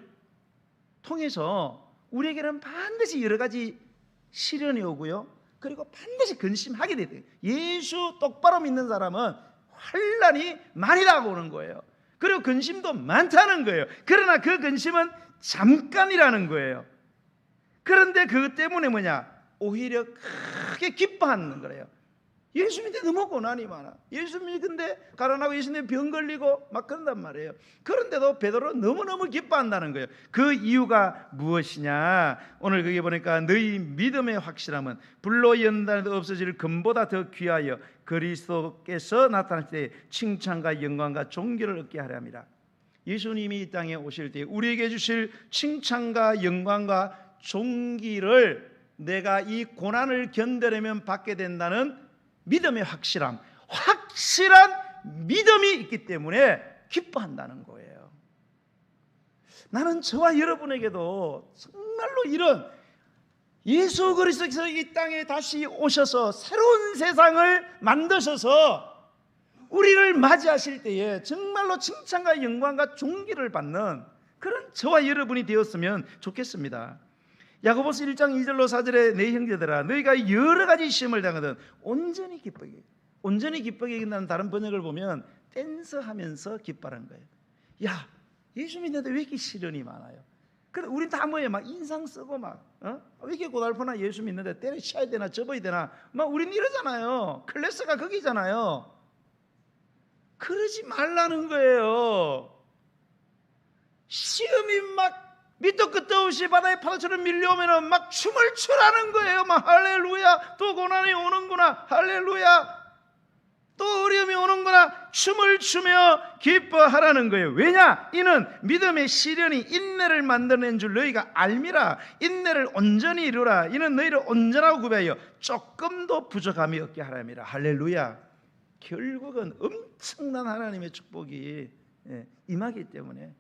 통해서 우리에게는 반드시 여러 가지 시련이 오고요, 그리고 반드시 근심하게 돼요. 예수 똑바로 믿는 사람은 환난이 많이 다가오는 거예요. 그리고 근심도 많다는 거예요. 그러나 그 근심은 잠깐이라는 거예요. 그런데 그것 때문에 뭐냐? 오히려 크게 기뻐하는 거래요. 예수 믿는데 너무 고난이 많아. 예수 믿는데 가난하고 예수 믿는데 병 걸리고 막 그런단 말이에요. 그런데도 베드로는 너무너무 기뻐한다는 거예요. 그 이유가 무엇이냐? 오늘 거기 보니까 너희 믿음의 확실함은 불로 연단해도 없어질 금보다 더 귀하여 그리스도께서 나타날 때 칭찬과 영광과 존귀를 얻게 하려 합니다. 예수님이 이 땅에 오실 때 우리에게 주실 칭찬과 영광과 존귀를 내가 이 고난을 견뎌내면 받게 된다는 믿음의 확실함, 확실한 믿음이 있기 때문에 기뻐한다는 거예요. 나는 저와 여러분에게도 정말로 이런 예수 그리스도께서 이 땅에 다시 오셔서 새로운 세상을 만드셔서 우리를 맞이하실 때에 정말로 칭찬과 영광과 존귀를 받는 그런 저와 여러분이 되었으면 좋겠습니다. 야고보서 1장 2절로 4절에 내 형제들아 너희가 여러 가지 시험을 당하든 온전히 기쁘게, 온전히 기쁘게 이긴다는 다른 번역을 보면 댄스하면서 기뻐하는 거예요. 야, 예수 믿는데 왜 이렇게 시련이 많아요? 근데 우린 다 뭐예요? 막 인상 쓰고 막 왜 이렇게 고달프나? 예수 믿는데 때려쳐야 되나 접어야 되나? 막 우린 이러잖아요. 클래스가 거기잖아요. 그러지 말라는 거예요. 시험이 막 밑도 끝도 없이 바다의 파도처럼 밀려오면 막 춤을 추라는 거예요. 막 할렐루야, 또 고난이 오는구나, 할렐루야, 또 어려움이 오는구나, 춤을 추며 기뻐하라는 거예요. 왜냐? 이는 믿음의 시련이 인내를 만들어낸 줄 너희가 알미라. 인내를 온전히 이루라. 이는 너희를 온전하고 구별하여 조금도 부족함이 없게 하람이라. 할렐루야. 결국은 엄청난 하나님의 축복이 임하기 때문에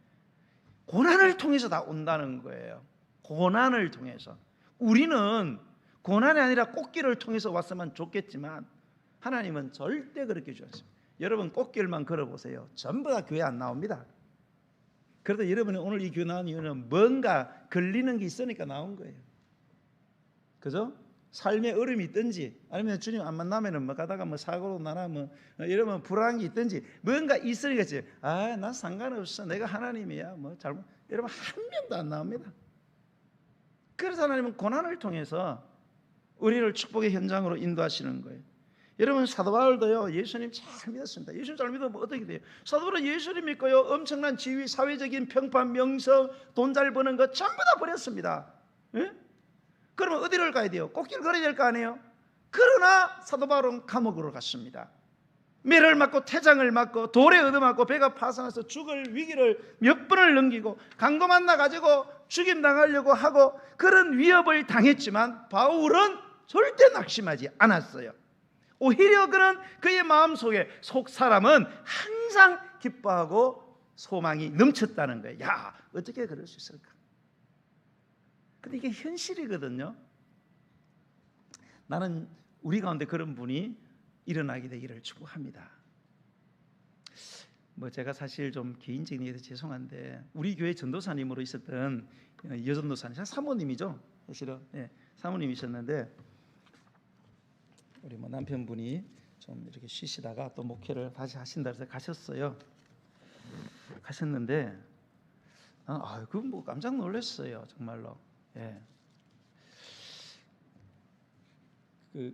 고난을 통해서 다 온다는 거예요. 고난을 통해서. 우리는 고난이 아니라 꽃길을 통해서 왔으면 좋겠지만 하나님은 절대 그렇게 주셨습니다. 여러분 꽃길만 걸어보세요. 전부 다 교회 안 나옵니다. 그래도 여러분이 오늘 이 교회 나온 이유는 뭔가 걸리는 게 있으니까 나온 거예요. 그죠? 삶에 어려움이 있든지 아니면 주님 안 만나면 뭐 가다가 뭐 사고로 나나 뭐 이러면 불안한 게 있든지 뭔가 있으니까 나 상관없어, 내가 하나님이야, 뭐 잘못, 여러분 한 명도 안 나옵니다. 그래서 하나님은 고난을 통해서 우리를 축복의 현장으로 인도하시는 거예요. 여러분 사도 바울도요 예수님 잘 믿었습니다. 예수님 잘 믿으면 어떻게 돼요? 사도 바울은 예수님 믿고요 엄청난 지위, 사회적인 평판, 명성, 돈 잘 버는 거 전부 다 버렸습니다. 예? 그러면 어디를 가야 돼요? 꽃길 걸어야 될 거 아니에요? 그러나 사도 바울은 감옥으로 갔습니다. 매를 맞고 태장을 맞고 돌에 얻어맞고 배가 파산해서 죽을 위기를 몇 번을 넘기고 강도 만나가지고 죽임당하려고 하고 그런 위협을 당했지만 바울은 절대 낙심하지 않았어요. 오히려 그는 그의 마음속에 속 사람은 항상 기뻐하고 소망이 넘쳤다는 거예요. 야, 어떻게 그럴 수 있을까? 근데 이게 현실이거든요. 나는 우리 가운데 그런 분이 일어나게 되기를 축복합니다. 제가 사실 좀 개인적인 얘기해서 죄송한데 우리 교회 전도사님으로 있었던 여전도사님, 사모님이죠. 사실은 사모님이셨는데 우리 남편분이 좀 이렇게 쉬시다가 또 목회를 다시 하신다 해서 가셨는데 그건 깜짝 놀랐어요, 정말로.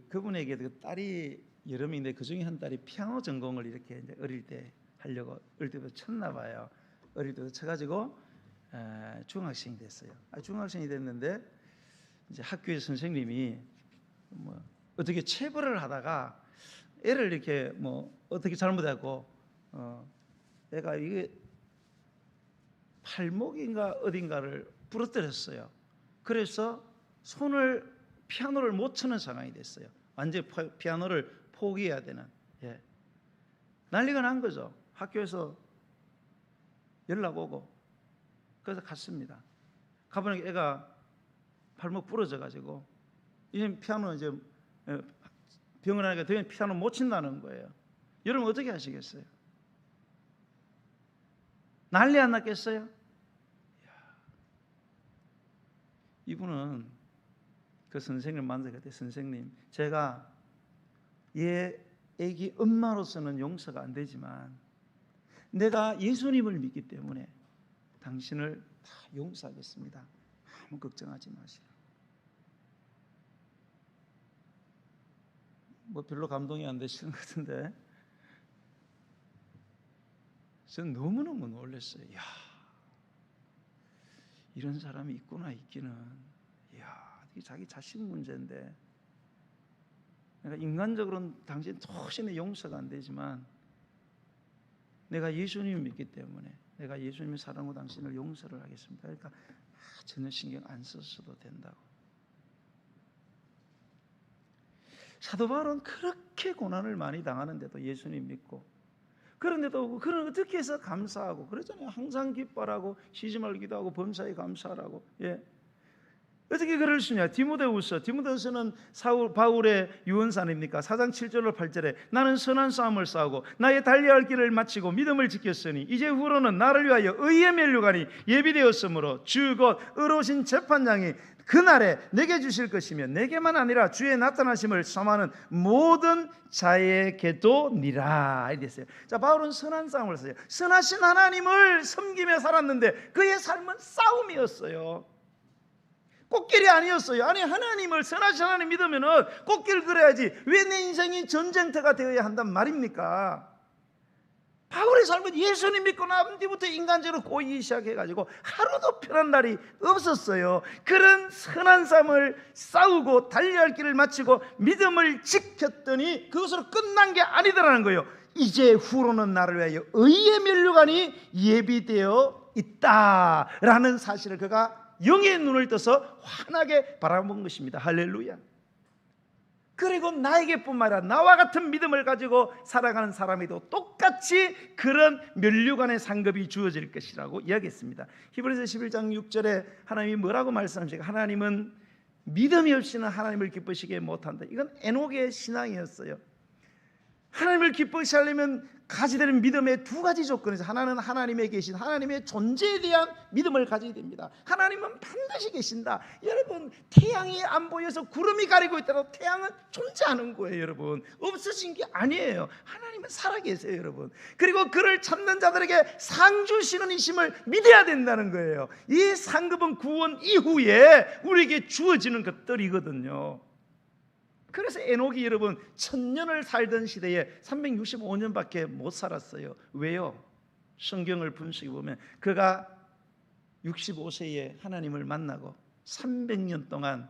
그분에게 딸이 여름인데 그 중에 한 딸이 피아노 전공을 이렇게 이제 어릴 때 하려고 어릴 때부터 쳤나 봐요. 어릴 때부터 쳐가지고 중학생이 됐어요. 중학생이 됐는데 이제 학교의 선생님이 어떻게 체벌을 하다가 애를 이렇게 어떻게 잘못하고 애가 이게 팔목인가 어딘가를 부러뜨렸어요. 그래서 피아노를 못 치는 상황이 됐어요. 완전히 피아노를 포기해야 되는. 난리가 난 거죠. 학교에서 연락 오고 그래서 갔습니다. 가보니까 애가 발목 부러져 가지고 이제 피아노 이제 병원 하니까 더 이상 피아노 못 친다는 거예요. 여러분 어떻게 하시겠어요? 난리 안 났겠어요? 이분은 그 선생님을 만나서 그때 선생님, 제가 얘 애기 엄마로서는 용서가 안 되지만 내가 예수님을 믿기 때문에 당신을 다 용서하겠습니다. 아무 걱정하지 마시라. 별로 감동이 안 되시는 것 같은데 저는 너무너무 놀랐어요. 이야, 이런 사람이 있기는. 이야, 이게 자기 자식 문제인데 그러니까 인간적으로는 당신 도저히 용서가 안 되지만 내가 예수님을 믿기 때문에 내가 예수님의 사랑으로 당신을 용서를 하겠습니다. 그러니까 전혀 신경 안 썼어도 된다고. 사도 바울은 그렇게 고난을 많이 당하는데도 예수님 믿고, 그런데도 그런 어떻게 해서 감사하고 그러잖아요. 항상 기뻐하고 쉬지 말고 기도하고 범사에 감사하라고. 어떻게 그럴 수 있냐? 디모데후서는 바울의 유언서 아닙니까? 4장 7절로 8절에 나는 선한 싸움을 싸우고 나의 달려야 할 길을 마치고 믿음을 지켰으니 이제 후로는 나를 위하여 의의 면류관이 예비되었으므로 주 곧 의로우신 재판장이 그날에 내게 주실 것이며 내게만 아니라 주의 나타나심을 삼하는 모든 자에게도 니라. 이렇게 됐어요. 자, 바울은 선한 싸움을 했어요. 선하신 하나님을 섬기며 살았는데 그의 삶은 싸움이었어요. 꽃길이 아니었어요. 아니, 하나님을, 선하신 하나님 믿으면 꽃길 걸어야지 왜 내 인생이 전쟁터가 되어야 한단 말입니까? 바울의 삶은 예수님 믿고 난 뒤부터 인간적으로 꼬이기 시작해가지고 하루도 편한 날이 없었어요. 그런 선한 삶을 싸우고 달려야 할 길을 마치고 믿음을 지켰더니 그것으로 끝난 게 아니더라는 거예요. 이제 후로는 나를 위하여 의의 면류관이 예비되어 있다라는 사실을 그가 영의 눈을 떠서 환하게 바라본 것입니다. 할렐루야. 그리고 나에게뿐만 아니라 나와 같은 믿음을 가지고 살아가는 사람에도 똑같이 그런 면류관의 상급이 주어질 것이라고 이야기했습니다. 히브리서 11장 6절에 하나님이 뭐라고 말씀하십니까? 하나님은 믿음이 없이는 하나님을 기쁘시게 못한다. 이건 에녹의 신앙이었어요. 하나님을 기쁘시게 하려면 가져야 되는 믿음의 두 가지 조건에서 하나는 하나님에 계신 하나님의 존재에 대한 믿음을 가져야 됩니다. 하나님은 반드시 계신다. 여러분, 태양이 안 보여서 구름이 가리고 있다고 태양은 존재하는 거예요. 여러분, 없어진 게 아니에요. 하나님은 살아계세요. 여러분, 그리고 그를 찾는 자들에게 상 주시는 이심을 믿어야 된다는 거예요. 이 상급은 구원 이후에 우리에게 주어지는 것들이거든요. 그래서 에녹이 여러분 1000년을 살던 시대에 365년밖에 못 살았어요. 왜요? 성경을 분석해 보면 그가 65세에 하나님을 만나고 300년 동안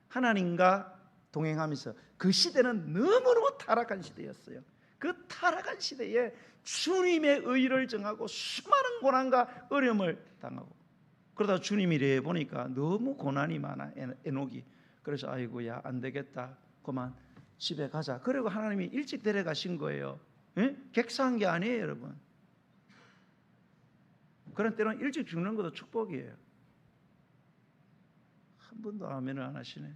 하나님과 동행하면서, 그 시대는 너무너무 타락한 시대였어요. 그 타락한 시대에 주님의 의를 정하고 수많은 고난과 어려움을 당하고, 그러다 주님이 이래 보니까 너무 고난이 많아 에녹이. 그래서 아이고야 안 되겠다, 그만 집에 가자. 그리고 하나님이 일찍 데려가신 거예요. 객사한 게 아니에요, 여러분. 그런 때는 일찍 죽는 것도 축복이에요. 한 번도 아멘을 안 하시네.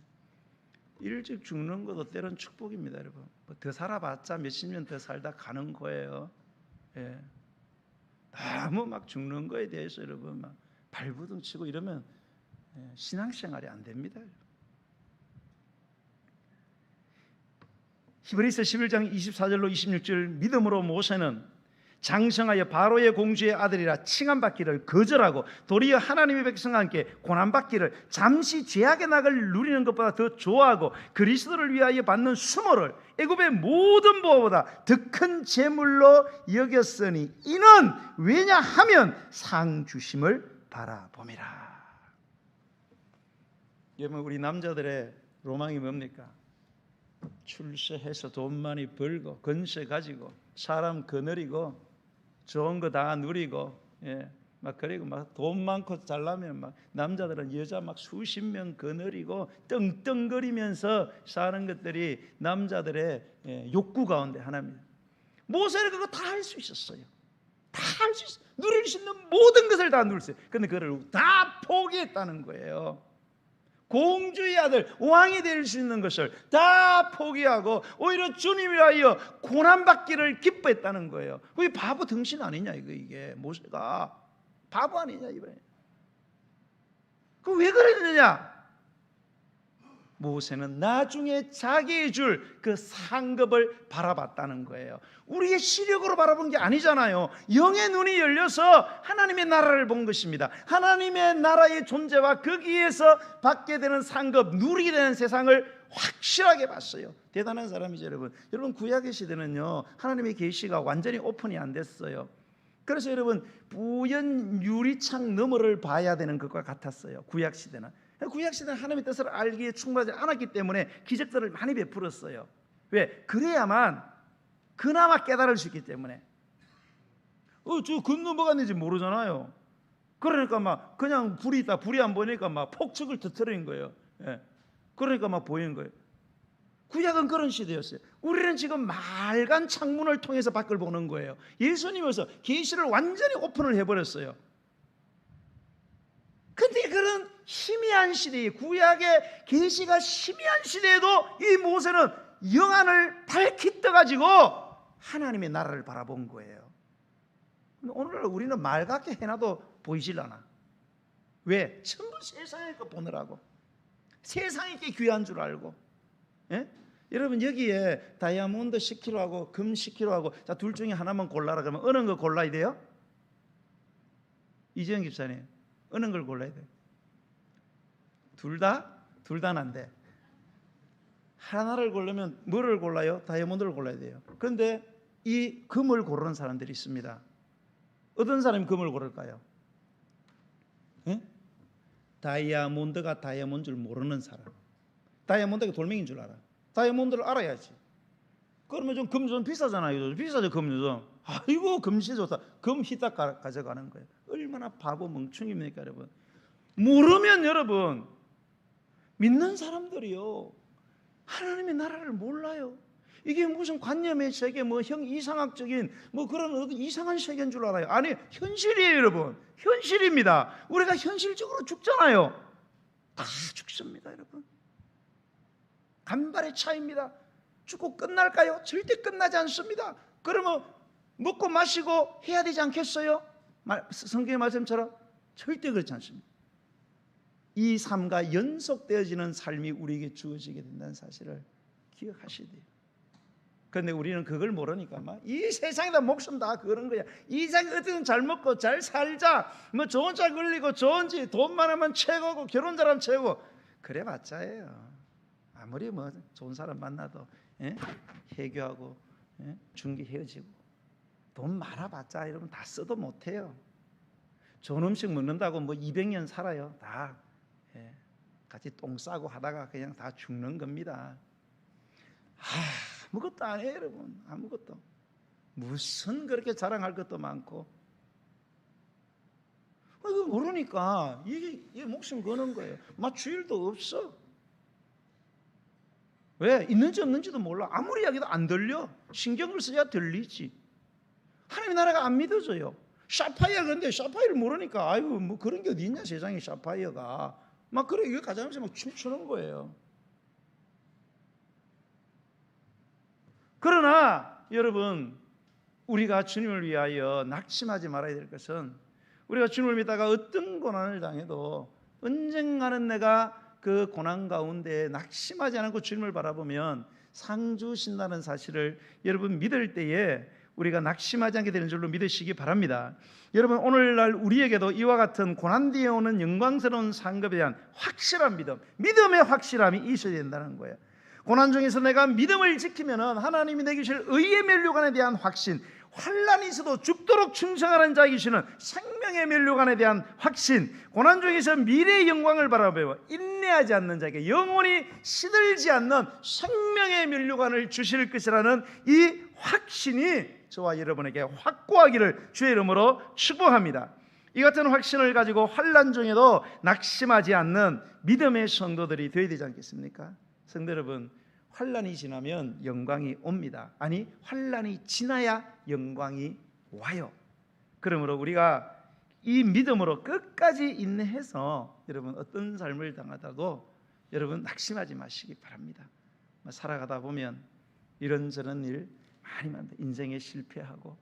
일찍 죽는 것도 때론 축복입니다, 여러분. 더 살아봤자 몇십 년 더 살다 가는 거예요. 예. 너무 막 죽는 거에 대해서 여러분 막 발부둥 치고 이러면 신앙생활이 안 됩니다. 히브리서 11장 24절로 26절 믿음으로 모세는 장성하여 바로의 공주의 아들이라 칭함받기를 거절하고 도리어 하나님의 백성과 함께 고난받기를 잠시 죄악의 낙을 누리는 것보다 더 좋아하고 그리스도를 위하여 받는 수모를 애굽의 모든 보호보다 더 큰 재물로 여겼으니 이는 왜냐하면 상 주심을 바라봄이라. 여러분, 우리 남자들의 로망이 뭡니까? 출세해서 돈 많이 벌고 건세 가지고 사람 거느리고 좋은 거 다 누리고, 막 그리고 막 돈 많고 잘나면 막 남자들은 여자 막 수십 명 거느리고 떵떵거리면서 사는 것들이 남자들의 욕구 가운데 하나입니다. 모세는 그거 다 할 수 있었어요. 다 할 수 있어요. 누릴 수 있는 모든 것을 다 누릴 수 있어요. 근데 그걸 다 포기했다는 거예요. 공주의 아들, 왕이 될 수 있는 것을 다 포기하고 오히려 주님을 위하여 고난받기를 기뻐했다는 거예요. 그게 바보 등신 아니냐 이게 모세가 바보 아니냐 이번에. 그 왜 그랬느냐? 모세는 나중에 자기의 줄 그 상급을 바라봤다는 거예요. 우리의 시력으로 바라본 게 아니잖아요. 영의 눈이 열려서 하나님의 나라를 본 것입니다. 하나님의 나라의 존재와 거기에서 받게 되는 상급, 누리게 되는 세상을 확실하게 봤어요. 대단한 사람이죠, 여러분. 여러분, 구약의 시대는요, 하나님의 계시가 완전히 오픈이 안 됐어요. 그래서 여러분, 부연 유리창 너머를 봐야 되는 것과 같았어요. 구약 시대는. 구약 시대는 하나님의 뜻을 알기에 충분하지 않았기 때문에 기적들을 많이 베풀었어요. 왜? 그래야만 그나마 깨달을 수 있기 때문에. 저 건너 뭐가 있는지 모르잖아요. 그러니까 막 그냥 불이 있다, 불이 안 보이니까 막 폭죽을 터뜨리는 거예요. 그러니까 막 보이는 거예요. 구약은 그런 시대였어요. 우리는 지금 맑은 창문을 통해서 밖을 보는 거예요. 예수님께서 계시를 완전히 오픈을 해버렸어요. 근데 그런 희미한 시대에, 구약의 계시가 희미한 시대에도 이 모세는 영안을 밝히 떠가지고 하나님의 나라를 바라본 거예요. 근데 오늘날 우리는 맑게 해놔도 보이질 않아. 왜? 전부 세상의 거 보느라고. 세상이 게 귀한 줄 알고. 여러분, 여기에 다이아몬드 10kg하고 금 10kg하고 자, 둘 중에 하나만 골라라 그러면 어느 거 골라야 돼요? 이재영 집사님, 어느 걸 골라야 돼요? 둘 다는 안 돼. 하나를 고르면 뭐를 골라요? 다이아몬드를 골라야 돼요. 그런데 이 금을 고르는 사람들이 있습니다. 어떤 사람이 금을 고를까요? 다이아몬드가 다이아몬드를 모르는 사람. 다이아몬드가 돌멩이인 줄 알아. 다이아몬드를 알아야지. 그러면 좀 금 좀 비싸잖아요. 비싸죠, 금 좀. 아이고, 금시 좋다. 금 희딱 가져가는 거예요. 얼마나 바보 멍충입니까, 여러분. 모르면 여러분, 믿는 사람들이요, 하나님의 나라를 몰라요. 이게 무슨 관념의 세계, 뭐 이상학적인 뭐 그런 어떤 이상한 세계인 줄 알아요. 아니, 현실이에요, 여러분. 현실입니다. 우리가 현실적으로 죽잖아요. 다 죽습니다, 여러분. 간발의 차이입니다. 죽고 끝날까요? 절대 끝나지 않습니다. 그러면 먹고 마시고 해야 되지 않겠어요? 성경의 말씀처럼 절대 그렇지 않습니다. 이 삶과 연속되어지는 삶이 우리에게 주어지게 된다는 사실을 기억하셔야 돼요. 그런데 우리는 그걸 모르니까 막 이 세상에다 목숨 다 거는 거야. 이 세상에 어떻게든 잘 먹고 잘 살자, 뭐 좋은 차 걸리고 좋은 집, 돈 많으면 최고고 결혼 잘하면 최고. 그래 봤자예요. 아무리 뭐 좋은 사람 만나도 해교하고 중기 헤어지고 돈 많아봤자 여러분 다 써도 못해요. 좋은 음식 먹는다고 뭐 200년 살아요. 다 같이 똥 싸고 하다가 그냥 다 죽는 겁니다. 아무것도 안 해요, 여러분. 아무것도. 무슨 그렇게 자랑할 것도 많고. 이거 모르니까 이게 목숨 거는 거예요. 막 주일도 없어. 왜? 있는지 없는지도 몰라. 아무리 이야기도 안 들려. 신경을 써야 들리지. 하나님의 나라가 안 믿어져요. 샤파이어, 그런데 샤파이어를 모르니까 아유 뭐 그런 게 어디 있냐 세상에. 샤파이어가 막 그래 이거 가자면서 막 춤추는 거예요. 그러나 여러분, 우리가 주님을 위하여 낙심하지 말아야 될 것은, 우리가 주님을 믿다가 어떤 고난을 당해도 언젠가는 내가 그 고난 가운데 낙심하지 않고 주님을 바라보면 상 주신다는 사실을 여러분 믿을 때에 우리가 낙심하지 않게 되는 줄로 믿으시기 바랍니다. 여러분, 오늘날 우리에게도 이와 같은 고난 뒤에 오는 영광스러운 상급에 대한 확실한 믿음, 믿음의 확실함이 있어야 된다는 거예요. 고난 중에서 내가 믿음을 지키면 하나님이 내게 주실 의의 면류관에 대한 확신, 환난이 있어도 죽도록 충성하는 자에게 주시는 생명의 면류관에 대한 확신, 고난 중에서 미래의 영광을 바라보며 인내하지 않는 자에게 영원히 시들지 않는 생명의 면류관을 주실 것이라는 이 확신이 저와 여러분에게 확고하기를 주의 이름으로 축복합니다. 이 같은 확신을 가지고 환난 중에도 낙심하지 않는 믿음의 성도들이 되어야 되지 않겠습니까? 성도 여러분, 환난이 지나면 영광이 옵니다. 아니, 환난이 지나야 영광이 와요. 그러므로 우리가 이 믿음으로 끝까지 인내해서 여러분 어떤 삶을 당하다도 여러분 낙심하지 마시기 바랍니다. 살아가다 보면 이런저런 일 많이 많다. 인생에 실패하고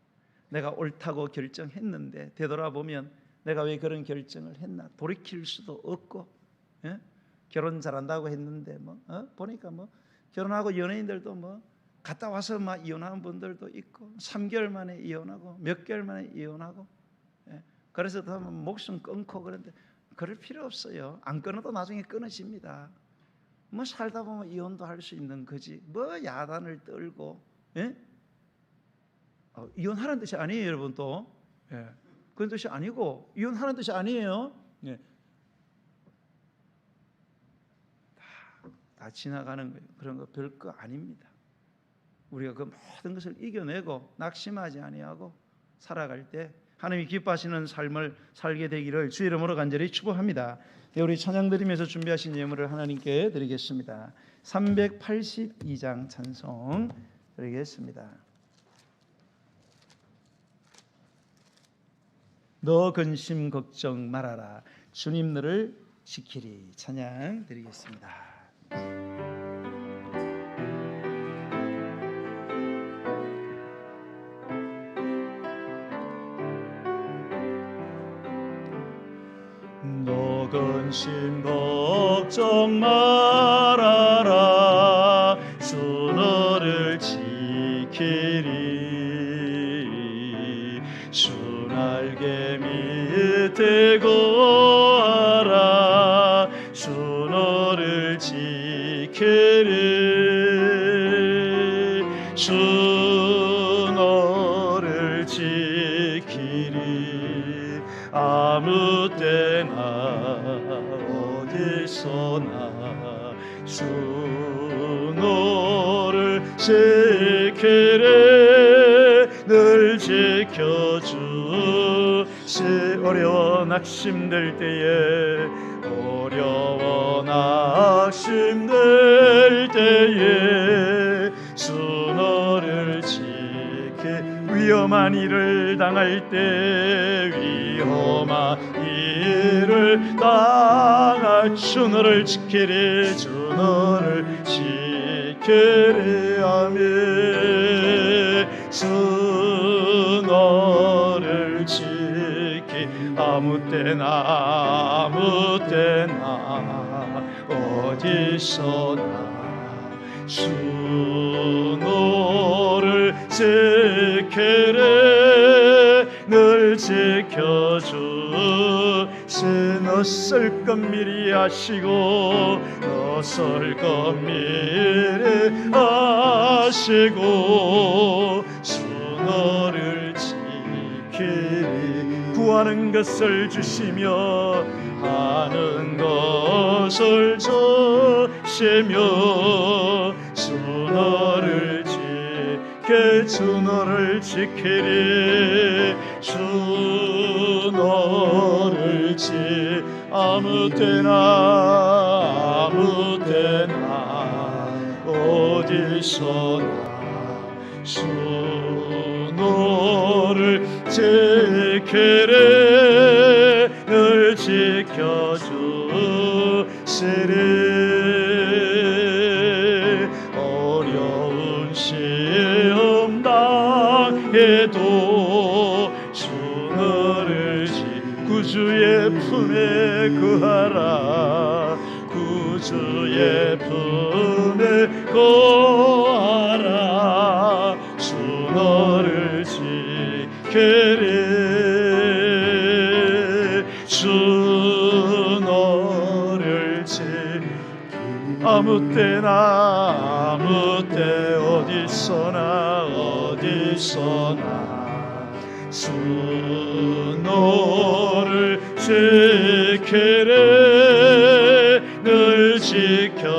내가 옳다고 결정했는데 되돌아보면 내가 왜 그런 결정을 했나 돌이킬 수도 없고, 예? 결혼 잘한다고 했는데 보니까 결혼하고 연예인들도 갔다 와서 이혼하는 분들도 있고 3개월 만에 이혼하고 몇 개월 만에 이혼하고, 예? 그래서 더 목숨 끊고 그런데 그럴 필요 없어요. 안 끊어도 나중에 끊어집니다. 살다 보면 이혼도 할 수 있는 거지. 야단을 떨고, 예? 이혼하는 뜻이 아니에요, 여러분. 또 예. 그런 뜻이 아니고 이혼하는 뜻이 아니에요. 예. 다 지나가는 거예요. 그런 거 별거 아닙니다. 우리가 그 모든 것을 이겨내고 낙심하지 아니하고 살아갈 때 하나님이 기뻐하시는 삶을 살게 되기를 주의 이름으로 간절히 축복합니다. 우리 찬양 드리면서 준비하신 예물을 하나님께 드리겠습니다. 382장 찬송 드리겠습니다. 너 근심 걱정 말아라, 주님 너를 지키리. 찬양 드리겠습니다. 너 근심 걱정 말아라, 주 너를 지키리. 주 날개 밑에 거하라, 주 너를 지키리. 주 너를 지키리. 아무 때나 어디서나 주 너를 지키리. 늘 지켜주시. 어려워 낙심될 때에, 어려워 낙심될 때에 주 너를 지키. 위험한 일을 당할 때, 위험한 일을 당할 주 너를 지키리. 주 너를 지키리. 아멘. 주 너를 지키. 아무 때나 어디서나 주 너를 지키리. 늘 지켜주시. 너 쓸 것 미리 아시고, 너 쓸 것 미리 아시고 주 너를 지키리. 구하는 것을 주시며 하는 것을 주시며 주 너를 지키. 주 너를 지키리. 주 너를 지키. 아무 때나 어디서나 주 너를 지키리. 늘 지켜주시리. 어려운 시대 구하라 구주의 품에 거하라 주 너를 지키리 주 너를 지키리 아무 때나 아무 때 어디서나 주 너를 지키리 늘 지켜주시리